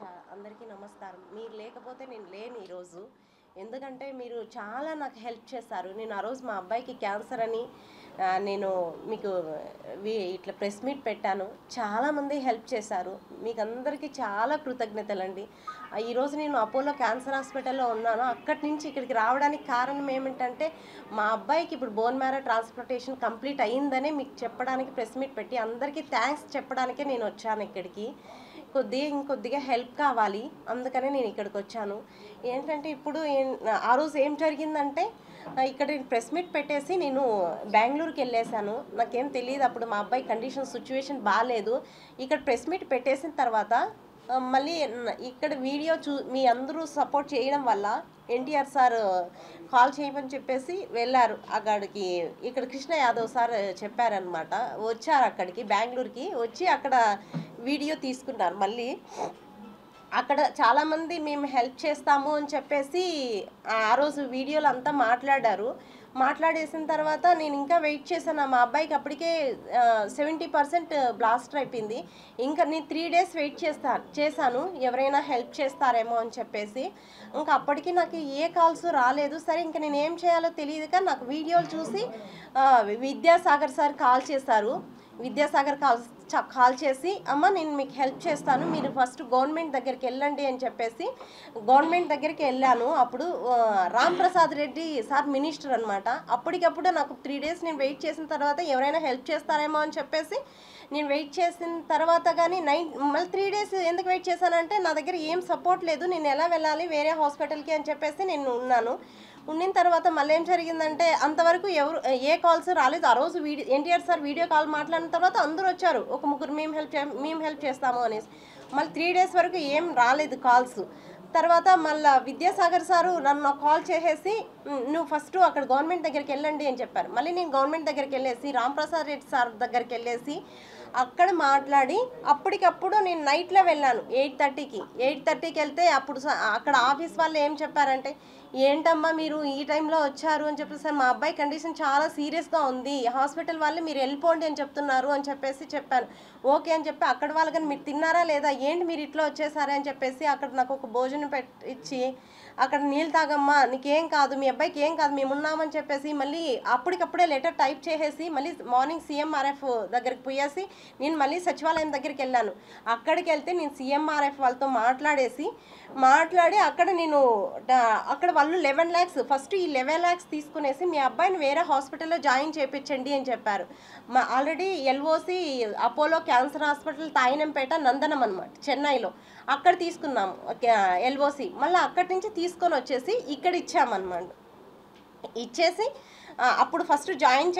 అందరికీ నమస్కారం. మీరు లేకపోతే నేను లేను ఈరోజు. ఎందుకంటే మీరు చాలా నాకు హెల్ప్ చేశారు. నేను ఆ రోజు మా అబ్బాయికి క్యాన్సర్ అని నేను మీకు ఇట్లా ప్రెస్ మీట్ పెట్టాను. చాలామంది హెల్ప్ చేశారు. మీకు అందరికీ చాలా కృతజ్ఞతలండి. ఈరోజు నేను అపోలో క్యాన్సర్ హాస్పిటల్లో ఉన్నాను. అక్కడి నుంచి ఇక్కడికి రావడానికి కారణం ఏమిటంటే మా అబ్బాయికి ఇప్పుడు బోన్ మ్యారో ట్రాన్స్ప్లాంటేషన్ కంప్లీట్ అయ్యిందనే మీకు చెప్పడానికి ప్రెస్ మీట్ పెట్టి అందరికీ థ్యాంక్స్ చెప్పడానికే నేను వచ్చాను ఇక్కడికి. ఇంకొద్దిగా హెల్ప్ కావాలి, అందుకనే నేను ఇక్కడికి వచ్చాను. ఏంటంటే ఇప్పుడు ఆ రోజు ఏం జరిగిందంటే ఇక్కడ ప్రెస్ మీట్ పెట్టేసి నేను బెంగళూరుకి వెళ్ళేసాను. నాకేం తెలియదు అప్పుడు మా అబ్బాయి కండిషన్ సిచ్యువేషన్ బాగాలేదు. ఇక్కడ ప్రెస్ మీట్ పెట్టేసిన తర్వాత మళ్ళీ ఇక్కడ వీడియో మీ అందరూ సపోర్ట్ చేయడం వల్ల ఎన్టీఆర్ సార్ కాల్ చేయమని చెప్పేసి వెళ్ళారు అక్కడికి. ఇక్కడ కృష్ణ యాదవ్ సార్ చెప్పారనమాట. వచ్చారు అక్కడికి బెంగళూరుకి వచ్చి అక్కడ వీడియో తీసుకున్నారు. మళ్ళీ అక్కడ చాలామంది మేము హెల్ప్ చేస్తాము అని చెప్పేసి ఆ రోజు వీడియోలు అంతా మాట్లాడేసిన తర్వాత నేను ఇంకా వెయిట్ చేశాను. మా అబ్బాయికి అప్పటికే 70% బ్లాస్టర్ అయిపోయింది. ఇంకా నేను 3 days వెయిట్ చేశాను ఎవరైనా హెల్ప్ చేస్తారేమో అని చెప్పేసి. ఇంకా అప్పటికి నాకు ఏ కాల్స్ రాలేదు. సరే ఇంకా నేను ఏం చేయాలో తెలియదు కానీ నాకు వీడియోలు చూసి విద్యాసాగర్ సార్ కాల్ చేశారు. విద్యాసాగర్ కాల్ చేసి అమ్మ నేను మీకు హెల్ప్ చేస్తాను, మీరు ఫస్ట్ గవర్నమెంట్ దగ్గరికి వెళ్ళండి అని చెప్పేసి గవర్నమెంట్ దగ్గరికి వెళ్ళాను. అప్పుడు రామ్ ప్రసాద్ రెడ్డి సార్ మినిస్టర్ అనమాట. అప్పటికప్పుడు నాకు 3 days నేను వెయిట్ చేసిన తర్వాత ఎవరైనా హెల్ప్ చేస్తారేమో అని చెప్పేసి నేను వెయిట్ చేసిన తర్వాత కానీ మళ్ళీ 3 days ఎందుకు వెయిట్ చేశానంటే నా దగ్గర ఏం సపోర్ట్ లేదు, నేను ఎలా వెళ్ళాలి వేరే హాస్పిటల్కి అని చెప్పేసి నేను ఉండిన తర్వాత మళ్ళీ ఏం జరిగిందంటే అంతవరకు ఏ కాల్స్ రాలేదు. ఆ రోజు ఎన్టీఆర్ సార్ వీడియో కాల్ మాట్లాడిన తర్వాత అందరూ వచ్చారు, ఒక ముగ్గురు మేము హెల్ప్ చేస్తాము అనేసి. మళ్ళీ 3 days వరకు ఏం రాలేదు కాల్స్. తర్వాత మళ్ళీ విద్యాసాగర్ సారు నన్ను కాల్ చేసేసి నువ్వు ఫస్ట్ అక్కడ గవర్నమెంట్ దగ్గరికి వెళ్ళండి అని చెప్పారు. మళ్ళీ నేను గవర్నమెంట్ దగ్గరికి వెళ్ళేసి రాంప్రసాద్ రెడ్డి సార్ దగ్గరికి వెళ్ళేసి అక్కడ మాట్లాడి అప్పటికప్పుడు నేను నైట్లో వెళ్ళాను 8:30కి వెళ్తే అప్పుడు అక్కడ ఆఫీస్ వాళ్ళు ఏం చెప్పారంటే ఏంటమ్మా మీరు ఈ టైంలో వచ్చారు అని చెప్పేసి, సార్ మా అబ్బాయి కండిషన్ చాలా సీరియస్గా ఉంది, హాస్పిటల్ వాళ్ళు మీరు వెళ్ళిపోండి అని చెప్తున్నారు అని చెప్పేసి చెప్పాను. ఓకే అని చెప్పి అక్కడ వాళ్ళు కానీ మీరు తిన్నారా లేదా, ఏంటి మీరు ఇట్లా వచ్చేసారా అని చెప్పేసి అక్కడ నాకు ఒక భోజనం ఇచ్చి అక్కడ నీళ్ళు తాగమ్మా నీకేం కాదు, మీ అబ్బాయికి ఏం కాదు, మేము ఉన్నామని చెప్పేసి మళ్ళీ అప్పటికప్పుడే లెటర్ టైప్ చేసేసి మళ్ళీ మార్నింగ్ CMRF దగ్గరికి పోయేసి నేను మళ్ళీ సచివాలయం దగ్గరికి వెళ్ళాను. అక్కడికి వెళ్తే నేను CMRF వాళ్ళతో మాట్లాడి అక్కడ వాళ్ళు 11 lakhs ఫస్ట్ ఈ 11 lakhs తీసుకునేసి మీ అబ్బాయిని వేరే హాస్పిటల్లో జాయిన్ చేయించండి అని చెప్పారు. Already LOC Apollo cancer hospital Teynampet Nandanam అనమాట చెన్నైలో, అక్కడ తీసుకున్నాము LOC. మళ్ళీ అక్కడి నుంచి తీసుకొని వచ్చేసి ఇక్కడ ఇచ్చామన్నమాట. ఇచ్చేసి అప్పుడు ఫస్ట్ జాయిన్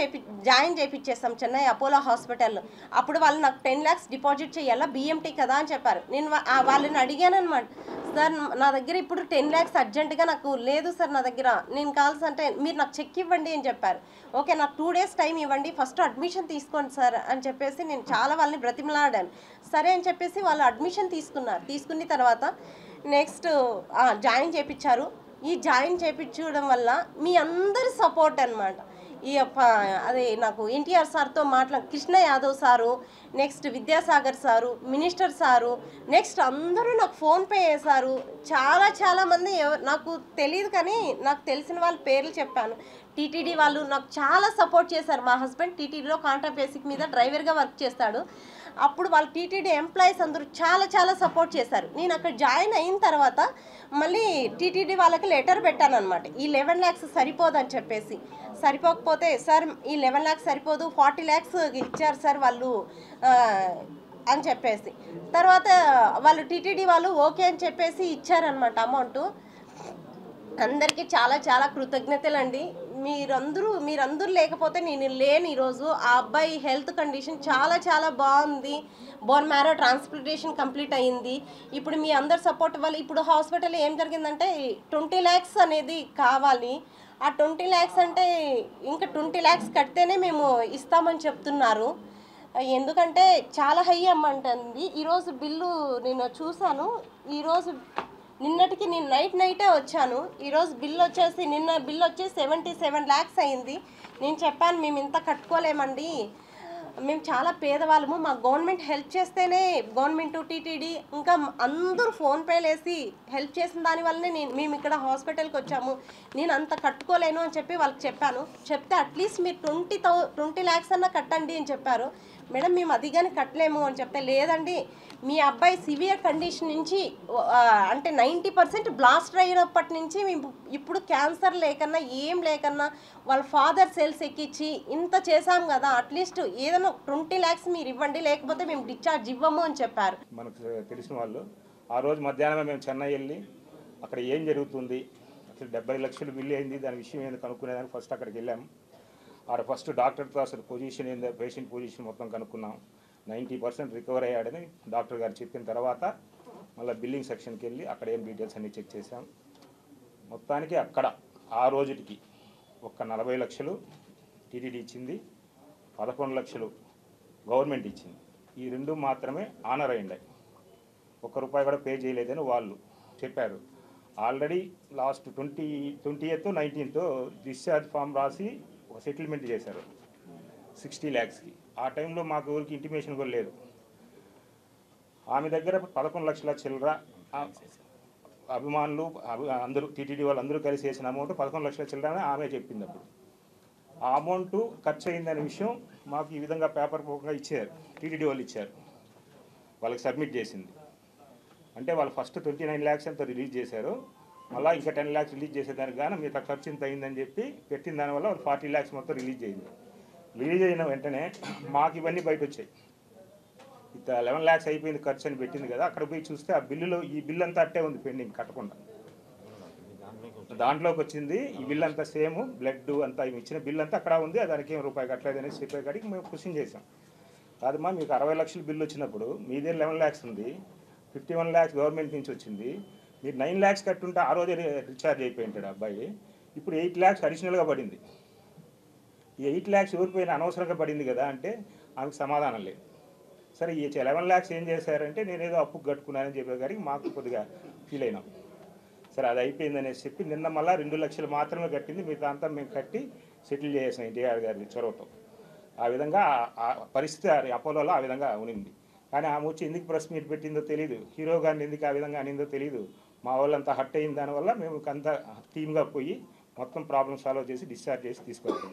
చేయించేస్తాం చెన్నై అపోలో హాస్పిటల్లో. అప్పుడు వాళ్ళు నాకు 10 lakhs డిపాజిట్ చేయాలా, BMT కదా అని చెప్పారు. నేను వాళ్ళని అడిగాను అనమాట, సార్ నా దగ్గర ఇప్పుడు 10 lakhs అర్జెంటుగా నాకు లేదు సార్ నా దగ్గర, నేను కావాల్సి అంటే మీరు నాకు చెక్ ఇవ్వండి అని చెప్పారు. ఓకే నాకు 2 days టైం ఇవ్వండి, ఫస్ట్ అడ్మిషన్ తీసుకోండి సార్ అని చెప్పేసి నేను చాలా వాళ్ళని బ్రతిమలాడాను. సరే అని చెప్పేసి వాళ్ళు అడ్మిషన్ తీసుకున్న తర్వాత నెక్స్ట్ జాయిన్ చేయించారు. ఈ జాయిన్ చేయించడం వల్ల మీ అందరి సపోర్ట్ అనమాట. అదే నాకు ఎన్టీఆర్ సార్తో Krishna Yadav sir, next Vidyasagar sir, minister sir, next అందరూ నాకు ఫోన్పే చేశారు. చాలామంది నాకు తెలియదు కానీ నాకు తెలిసిన వాళ్ళ పేర్లు చెప్పాను. టీటీడీ వాళ్ళు నాకు చాలా సపోర్ట్ చేశారు. మా హస్బెండ్ టీటీడీలో కాంట్రాక్ట్ బేసిక్ మీద డ్రైవర్గా వర్క్ చేస్తాడు. అప్పుడు వాళ్ళ టీటీడీ ఎంప్లాయీస్ అందరూ చాలా సపోర్ట్ చేశారు. నేను అక్కడ జాయిన్ అయిన తర్వాత మళ్ళీ టీటీడీ వాళ్ళకి లెటర్ పెట్టాను అనమాట, ఈ 11 lakhs సరిపోదని చెప్పేసి. సరిపోకపోతే సార్ ఈ 11 lakhs సరిపోదు, 40 lakhs ఇచ్చారు సార్ వాళ్ళు అని చెప్పేసి. తర్వాత వాళ్ళు టీటీడీ వాళ్ళు ఓకే అని చెప్పేసి ఇచ్చారనమాట అమౌంట్. అందరికీ చాలా కృతజ్ఞతలండి. మీరందరూ లేకపోతే నేను లేను ఈరోజు. ఆ అబ్బాయి హెల్త్ కండిషన్ చాలా బాగుంది. బోన్ మ్యారో ట్రాన్స్ప్లాంటేషన్ కంప్లీట్ అయ్యింది. ఇప్పుడు మీ అందరు సపోర్ట్ వల్ల ఇప్పుడు హాస్పిటల్లో ఏం జరిగిందంటే 20 lakhs అనేది కావాలి. ఆ 20 lakhs అంటే ఇంకా 20 lakhs కడితేనే మేము ఇస్తామని చెప్తున్నారు. ఎందుకంటే చాలా హై అమౌంట్ అండి. ఈరోజు బిల్లు నేను చూశాను. నిన్నటికి నేను నైటే వచ్చాను. ఈరోజు నిన్న బిల్ వచ్చేసి 77 lakhs అయింది. నేను చెప్పాను మేము ఇంత కట్టుకోలేమండి, మేము చాలా పేదవాళ్ళము, మాకు గవర్నమెంట్ హెల్ప్ చేస్తేనే, గవర్నమెంట్ టీటీడీ ఇంకా అందరూ ఫోన్పేలు వేసి హెల్ప్ చేసిన దానివల్లనే మేము ఇక్కడ హాస్పిటల్కి వచ్చాము. నేను అంత కట్టుకోలేను అని చెప్పి వాళ్ళకి చెప్పాను. చెప్తే అట్లీస్ట్ మీరు 20 lakhs అన్నా కట్టండి అని చెప్పారు. మేడం మేము అది కానీ కట్టలేము అని చెప్తే, లేదండి మీ అబ్బాయి సివియర్ కండిషన్ నుంచి అంటే 90% బ్లాస్ట్ అయినప్పటి నుంచి మేము ఇప్పుడు క్యాన్సర్ లేకన్నా ఏం లేకన్నా వాళ్ళ ఫాదర్ సెల్స్ ఎక్కించి ఇంత చేశాం కదా, అట్లీస్ట్ ఏదైనా 20 lakhs మీరు ఇవ్వండి, లేకపోతే మేము డిశ్చార్జ్ ఇవ్వము అని చెప్పారు. మనకు తెలిసిన వాళ్ళు ఆ రోజు మధ్యాహ్నం మేము చెన్నై వెళ్ళి అక్కడ ఏం జరుగుతుంది, అసలు 70 లక్షలు బిల్లు అయింది, దాని విషయం ఏంది కనుక్కునేదానికి ఫస్ట్ అక్కడికి వెళ్ళాము. ఆడ ఫస్ట్ డాక్టర్తో అసలు పొజిషన్ ఏందో, పేషెంట్ పొజిషన్ మొత్తం కనుక్కున్నాం. 90% రికవర్ అయ్యాడని డాక్టర్ గారు చెప్పిన తర్వాత మళ్ళీ బిల్లింగ్ సెక్షన్కి వెళ్ళి అక్కడ ఏం డీటెయిల్స్ అన్నీ చెక్ చేసాం. మొత్తానికి అక్కడ ఆ రోజుకి ఒక్క 40 లక్షలు టీటీడీ ఇచ్చింది, 11 లక్షలు గవర్నమెంట్ ఇచ్చింది. ఈ రెండు మాత్రమే ఆనర్ అయ్యిండాయి. ₹1 కూడా పే చేయలేదని వాళ్ళు చెప్పారు. Already last 20th 19th discharge form రాసి ఒక సెటిల్మెంట్ చేశారు 60 lakhsకి. ఆ టైంలో మాకు ఎవరికి ఇంటిమేషన్ కూడా లేదు. ఆమె దగ్గర 11 లక్షల చిల్లర అభిమానులు అందరూ టీటీడీ వాళ్ళు అందరూ కలిసి వేసిన అమౌంట్ 11 లక్షల చిల్లర అని ఆమె చెప్పింది. అప్పుడు ఆ అమౌంట్ ఖర్చు అయిందనే విషయం మాకు ఈ విధంగా పేపర్ రూపంగా ఇచ్చారు, టీటీడీ వాళ్ళు ఇచ్చారు, వాళ్ళకి సబ్మిట్ చేసింది. అంటే వాళ్ళు ఫస్ట్ 29 lakhs ఎంతో రిలీజ్ చేశారు, మళ్ళీ ఇంకా 10 lakhs రిలీజ్ చేసేదానికి కానీ మిగతా ఖర్చు ఇంత అయిందని చెప్పి పెట్టిన దానివల్ల వాళ్ళు 40 lakhs మొత్తం రిలీజ్ అయింది. రిలీజ్ అయిన వెంటనే మాకు ఇవన్నీ బయట వచ్చాయి. ఇంత 11 lakhs అయిపోయింది ఖర్చు అని పెట్టింది కదా, అక్కడ పోయి చూస్తే ఆ బిల్లులో ఈ బిల్ అంతా అట్టే ఉంది పెండింగ్ కట్టకుండా. దాంట్లోకి వచ్చింది ఈ బిల్ అంతా సేమ్, బ్లడ్ అంతా ఇచ్చిన బిల్ అంతా అక్కడ ఉంది, దానికి ఏం రూపాయి కట్టలేదు అనేసి చెప్పే కాడికి మేము క్వశ్చన్ చేసాం. కాదమ్మా మీకు 60 లక్షలు బిల్లు వచ్చినప్పుడు మీదే 11 lakhs ఉంది, 51 lakhs గవర్నమెంట్ నుంచి వచ్చింది, మీరు 9 lakhs కట్టుంటే ఆ రోజే రీఛార్జ్ అయిపోయి ఉంటాడు అబ్బాయి, ఇప్పుడు 8 lakhs అడిషనల్గా పడింది. ఈ 8 lakhs ఎవరిపోయినా అనవసరంగా పడింది కదా అంటే ఆమెకు సమాధానం లేదు. సరే ఈ 11 lakhs ఏం చేశారంటే నేనేదో అప్పు కట్టుకున్నానని చెప్పే గారికి మాకు కొద్దిగా ఫీల్ అయినాం. సరే అది అయిపోయిందనేసి చెప్పి నిన్న మళ్ళీ 2 లక్షలు మాత్రమే కట్టింది, మిగతా అంతా మేము కట్టి సెటిల్ చేసాం ఎన్టీఆర్ గారి చొరవతో. ఆ విధంగా ఆ పరిస్థితి అపోలోలో ఆ విధంగా ఉనింది. కానీ ఆమె వచ్చి ఎందుకు ప్రెస్ మీట్ పెట్టిందో తెలియదు, హీరో గారిని ఎందుకు ఆ విధంగా అనిందో తెలియదు. మా వాళ్ళంతా హర్ట్ అయిన దానివల్ల మేము అంతా టీమ్గా పోయి మొత్తం ప్రాబ్లమ్ సాల్వ్ చేసి డిశ్చార్జ్ చేసి తీసుకెళ్తాం.